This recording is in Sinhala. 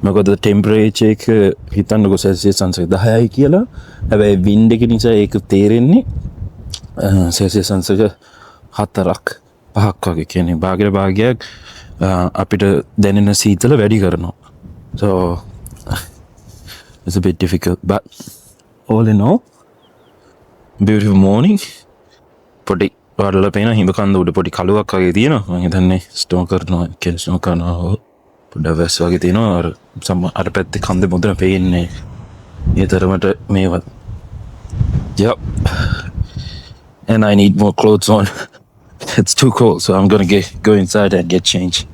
මොකද ටෙම්පරේචර් එක හිතන්නකො සෙල්සියස් අංශක 10යි කියලා. හැබැයි වින්ඩ් එක නිසා ඒක තේරෙන්නේ සෙල්සියස් අංශක 4ක් 5ක් වගේ. කියන්නේ භාගයක් අපිට දැනෙන සීතල වැඩි කරනවා. So it's a bit difficult, but all in all, beautiful morning. පොඩි වඩලා පේන හිම කන්ද උඩ පොඩි කළුවක් වගේ තියෙනවා. මම හිතන්නේ ස්නෝ කරනවා පොඩ්ඩක් වැස් වගේ තියෙනවා. අර පැත්තේ කන්ද මුදන පේන්නේ. ඒ තරමට මේවත්. Yep. And I need more clothes on. It's too cold, so I'm gonna go inside and get changed.